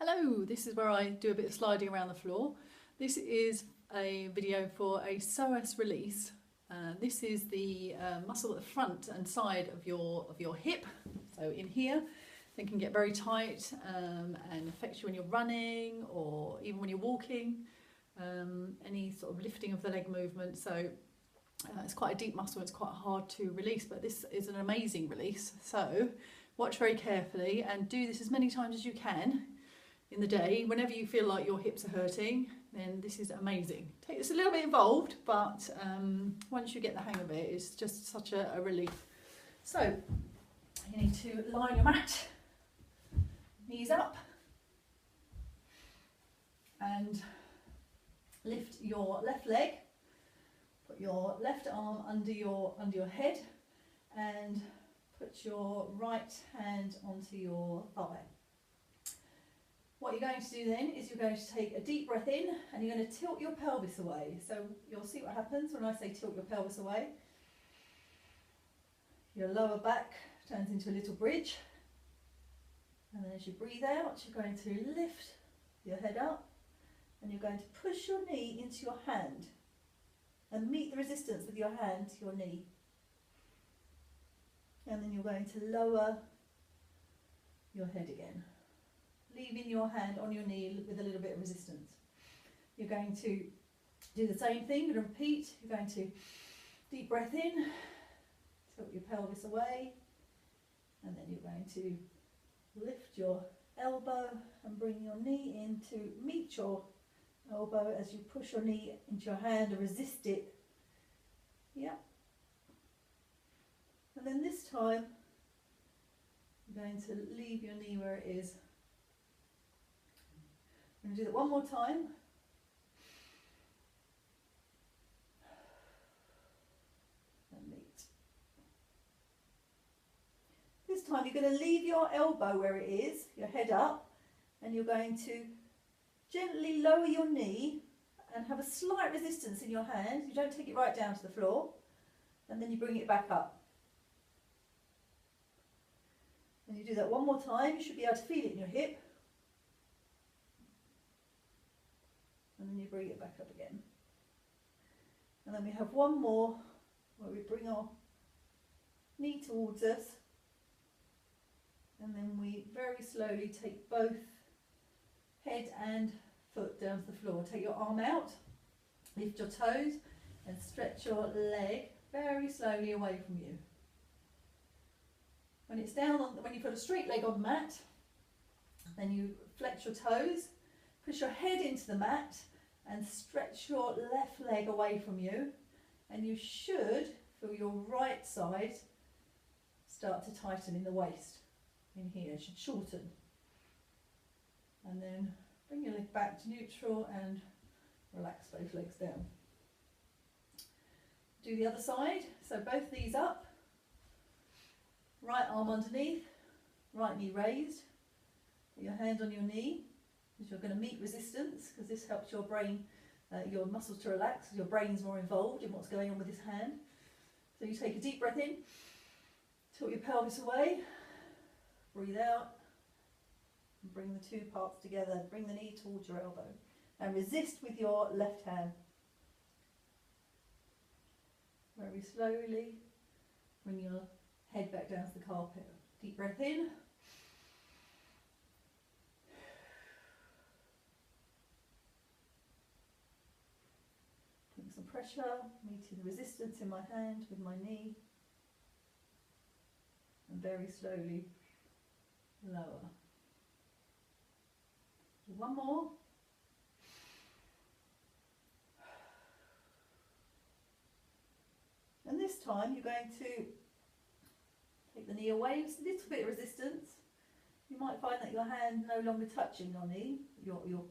Hello, this is where I do a bit of sliding around the floor. This is a video for a psoas release. This is the muscle at the front and side of your hip. So in here, they can get very tight and affect you when you're running or even when you're walking. Any sort of lifting of the leg movement. So it's quite a deep muscle. It's quite hard to release, but this is an amazing release. So watch very carefully and do this as many times as you can in the day. Whenever you feel like your hips are hurting, then this is amazing. It's a little bit involved, but once you get the hang of it, it's just such a relief. So you need to lie on your mat, knees up, and lift your left leg. Put your left arm under your head, and put your right hand onto your thigh. What you're going to do then is you're going to take a deep breath in and you're going to tilt your pelvis away. So you'll see what happens when I say tilt your pelvis away. Your lower back turns into a little bridge. And then as you breathe out, you're going to lift your head up and you're going to push your knee into your hand and meet the resistance with your hand to your knee. And then you're going to lower your head again, leaving your hand on your knee with a little bit of resistance. You're going to do the same thing, you're going to repeat. You're going to deep breath in, tilt your pelvis away, and then you're going to lift your elbow and bring your knee in to meet your elbow as you push your knee into your hand and resist it. Yeah. And then this time, you're going to leave your knee where it is. I'm going to do that one more time. And meet. This time you're going to leave your elbow where it is, your head up, and you're going to gently lower your knee and have a slight resistance in your hand. You don't take it right down to the floor, and then you bring it back up. And you do that one more time, you should be able to feel it in your hip. And then you bring it back up again. And then we have one more where we bring our knee towards us. And then we very slowly take both head and foot down to the floor. Take your arm out, lift your toes and stretch your leg very slowly away from you. When it's down on, when you put a straight leg on the mat, then you flex your toes, push your head into the mat and stretch your left leg away from you, and you should feel your right side start to tighten in the waist. In here, it should shorten. And then bring your leg back to neutral and relax both legs down. Do the other side, so both knees up, right arm underneath, right knee raised, put your hand on your knee, because you're going to meet resistance, because this helps your brain, your muscles to relax, your brain's more involved in what's going on with this hand. So you take a deep breath in, tilt your pelvis away, breathe out, and bring the two parts together, bring the knee towards your elbow, and resist with your left hand. Very slowly, bring your head back down to the carpet. Deep breath in. Putting some pressure, meeting the resistance in my hand with my knee. And very slowly lower. One more. And this time you're going to take the knee away with a little bit of resistance. You might find that your hand no longer touching your knee, your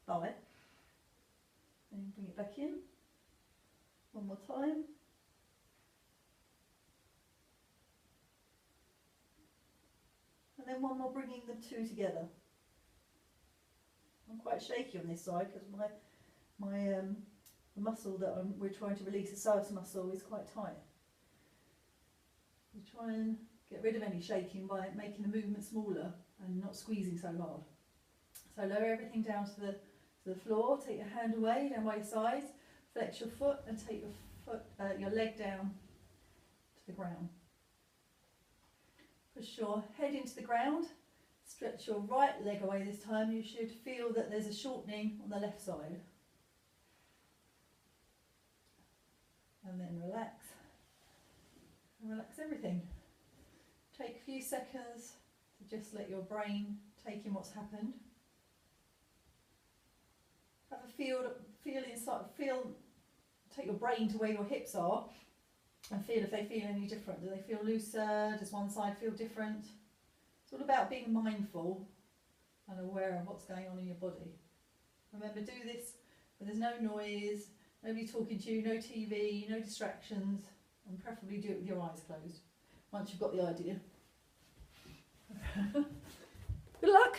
thigh. And bring it back in. One more time. And then one more, bringing the two together. I'm quite shaky on this side because the muscle that we're trying to release, the psoas muscle, is quite tight. We try and get rid of any shaking by making the movement smaller and not squeezing so hard. So lower everything down to the floor. Take your hand away, down by your sides. Flex your foot and take your leg down to the ground. Push your head into the ground. Stretch your right leg away this time. You should feel that there's a shortening on the left side. And then relax. And relax everything. Take a few seconds to just let your brain take in what's happened. Have a feel inside, take your brain to where your hips are and feel if they feel any different. Do they feel looser? Does one side feel different? It's all about being mindful and aware of what's going on in your body. Remember, do this when there's no noise, nobody talking to you, no TV, no distractions, and preferably do it with your eyes closed once you've got the idea. Good luck!